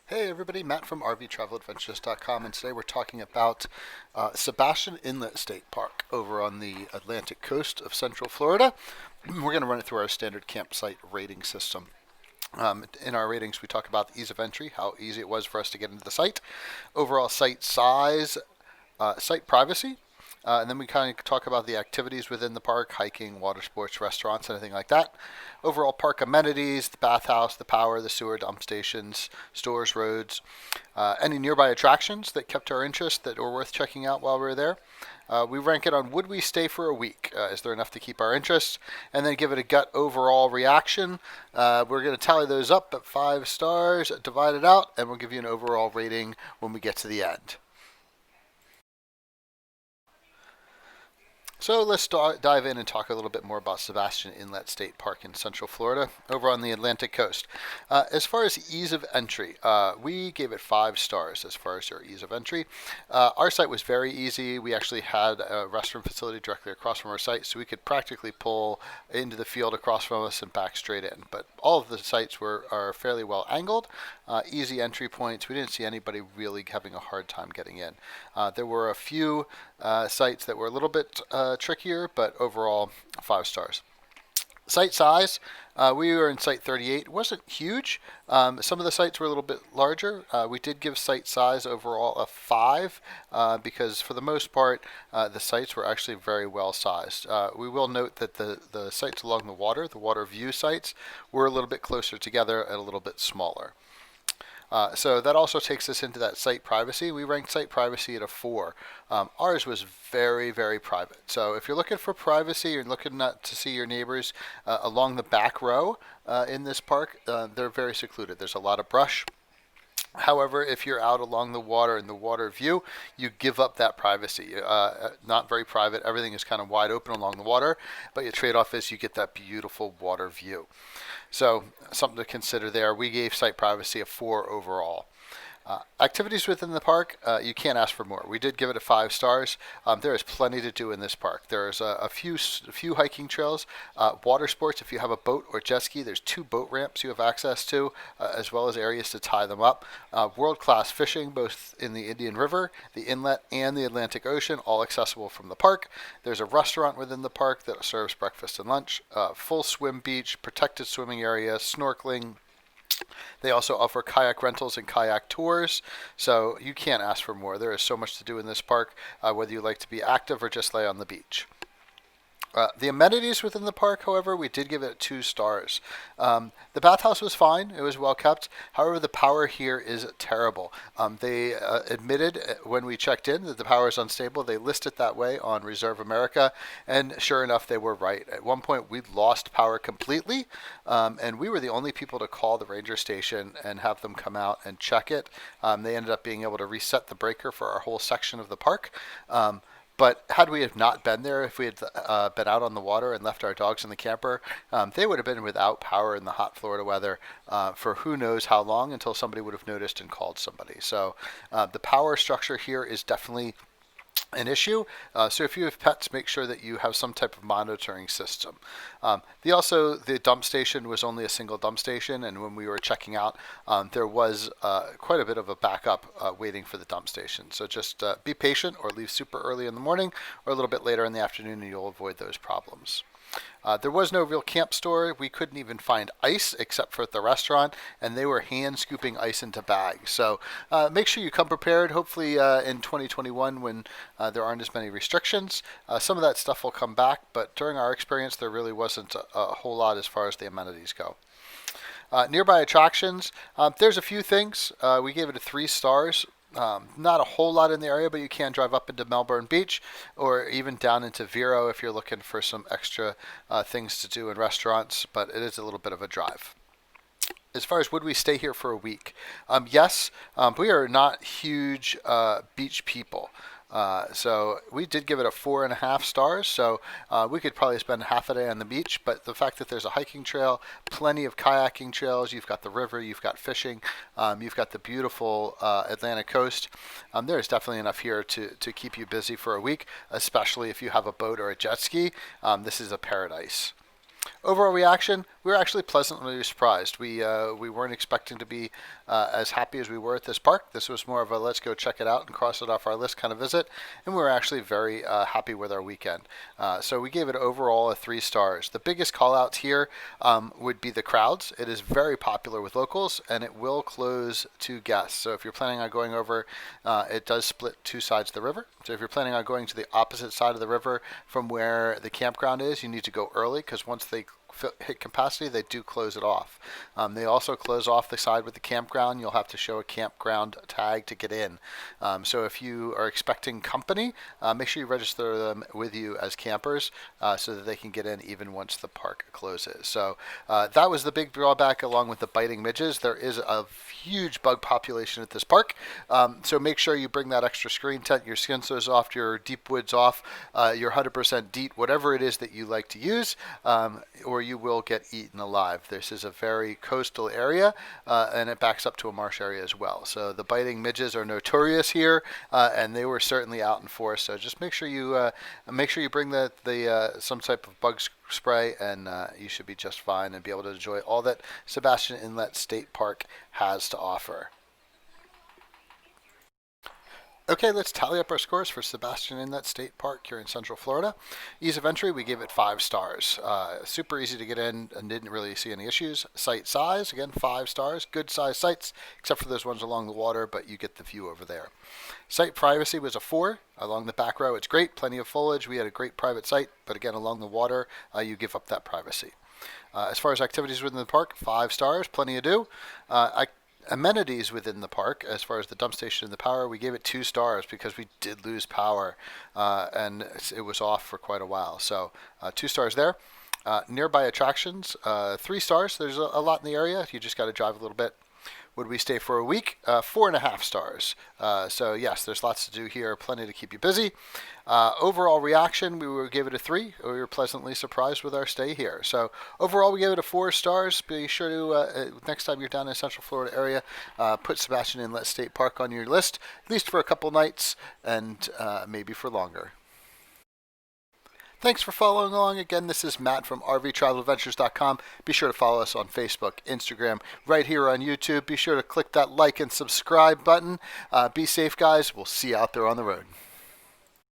Hey everybody, Matt from RVTravelAdventures.com, and today we're talking about Sebastian Inlet State Park over on the Atlantic coast of Central Florida. We're going to run it through our standard campsite rating system. In our ratings, we talk about the ease of entry, how easy it was for us to get into the site, overall site size, site privacy, and then we kind of talk about the activities within the park, hiking, water sports, restaurants, anything like that. Overall park amenities, the bathhouse, the power, the sewer, dump stations, stores, roads, any nearby attractions that kept our interest that were worth checking out while we were there. We rank it on would we stay for a week? Is there enough to keep our interest? And then give it a gut overall reaction. We're going to tally those up at 5 stars, divide it out, and we'll give you an overall rating when we get to the end. So let's dive in and talk a little bit more about Sebastian Inlet State Park in Central Florida, over on the Atlantic coast. As far as ease of entry, we gave it 5 stars as far as our ease of entry. Our site was very easy. We actually had a restroom facility directly across from our site, so we could practically pull into the field across from us and back straight in. But all of the sites are fairly well angled, easy entry points. We didn't see anybody really having a hard time getting in. There were a few sites that were a little bit trickier, but overall 5 stars. Site size, we were in site 38. It wasn't huge. Some of the sites were a little bit larger. We did give site size overall a 5 because for the most part the sites were actually very well sized. We will note that the sites along the water view sites, were a little bit closer together and a little bit smaller. So that also takes us into that site privacy. We ranked site privacy at a 4. Ours was very, very private. So if you're looking for privacy, you're looking to see your neighbors along the back row in this park, they're very secluded. There's a lot of brush. However, if you're out along the water in the water view, you give up that privacy. Not very private. Everything is kind of wide open along the water, but your trade-off is you get that beautiful water view. So something to consider there. We gave site privacy a 4 overall. Activities within the park, you can't ask for more. We did give it a 5 stars. There is plenty to do in this park. There's a few hiking trails, water sports. If you have a boat or jet ski, there's 2 boat ramps you have access to, as well as areas to tie them up. World-class fishing, both in the Indian River, the inlet, and the Atlantic Ocean, all accessible from the park. There's a restaurant within the park that serves breakfast and lunch. Full swim beach, protected swimming area, snorkeling. They also offer kayak rentals and kayak tours, so you can't ask for more. There is so much to do in this park, whether you like to be active or just lay on the beach. The amenities within the park, however, we did give it 2 stars. The bathhouse was fine. It was well kept. However, the power here is terrible. They admitted when we checked in that the power is unstable. They listed that way on Reserve America, and sure enough, they were right. At one point, we lost power completely, and we were the only people to call the ranger station and have them come out and check it. They ended up being able to reset the breaker for our whole section of the park. But had we have not been there, if we had been out on the water and left our dogs in the camper, they would have been without power in the hot Florida weather for who knows how long, until somebody would have noticed and called somebody. So the power structure here is definitely an issue. So if you have pets, make sure that you have some type of monitoring system. The dump station was only a single dump station, and when we were checking out, there was quite a bit of a backup waiting for the dump station. So just be patient, or leave super early in the morning or a little bit later in the afternoon, and you'll avoid those problems. There was no real camp store. We couldn't even find ice except for at the restaurant, and they were hand scooping ice into bags. So make sure you come prepared. Hopefully in 2021, when there aren't as many restrictions, some of that stuff will come back, but during our experience, there really wasn't a whole lot as far as the amenities go. Nearby attractions, there's a few things. We gave it a 3 stars. Not a whole lot in the area, but you can drive up into Melbourne Beach or even down into Vero if you're looking for some extra things to do in restaurants, but it is a little bit of a drive. As far as would we stay here for a week? Yes, we are not huge beach people. So we did give it a 4.5 stars. So we could probably spend half a day on the beach, but the fact that there's a hiking trail, plenty of kayaking trails, you've got the river, you've got fishing, you've got the beautiful Atlantic coast. There's definitely enough here to keep you busy for a week, especially if you have a boat or a jet ski. This is a paradise. overall reaction, we were actually pleasantly surprised. We weren't expecting to be as happy as we were at this park. This was more of a let's go check it out and cross it off our list kind of visit, and we were actually very happy with our weekend. So we gave it overall a 3 stars. The biggest call outs here would be the crowds. It is very popular with locals, and it will close to guests. So if you're planning on going over, it does split 2 sides of the river. So if you're planning on going to the opposite side of the river from where the campground is, you need to go early, because once they hit capacity, they do close it off. They also close off the side with the campground. You'll have to show a campground tag to get in. So if you are expecting company, make sure you register them with you as campers so that they can get in even once the park closes. So that was the big drawback, along with the biting midges. There is a huge bug population at this park, so make sure you bring that extra screen tent, your skinsos off, your deep woods off, your 100% DEET, whatever it is that you like to use, or you will get eaten alive. This is a very coastal area, and it backs up to a marsh area as well. So the biting midges are notorious here, and they were certainly out in force. So just make sure you bring the some type of bug spray, and you should be just fine and be able to enjoy all that Sebastian Inlet State Park has to offer. Okay, let's tally up our scores for Sebastian Inlet State Park here in Central Florida. Ease of entry, we gave it 5 stars. Super easy to get in and didn't really see any issues. Site size, again, 5 stars. Good size sites, except for those ones along the water, but you get the view over there. Site privacy was a 4. Along the back row, it's great. Plenty of foliage. We had a great private site, but again, along the water, you give up that privacy. As far as activities within the park, 5 stars. Plenty to do. Amenities within the park, as far as the dump station and the power, we gave it 2 stars because we did lose power, and it was off for quite a while. So 2 stars there. Nearby attractions, 3 stars. There's a lot in the area. You just got to drive a little bit. Would we stay for a week? 4.5 stars. So yes, there's lots to do here, plenty to keep you busy. Overall reaction, we gave it a 3. We were pleasantly surprised with our stay here. So overall, we gave it a 4 stars. Be sure to, next time you're down in the Central Florida area, put Sebastian Inlet State Park on your list, at least for a couple nights, and maybe for longer. Thanks for following along. Again, this is Matt from RVTravelAdventures.com. Be sure to follow us on Facebook, Instagram, right here on YouTube. Be sure to click that like and subscribe button. Be safe, guys. We'll see you out there on the road.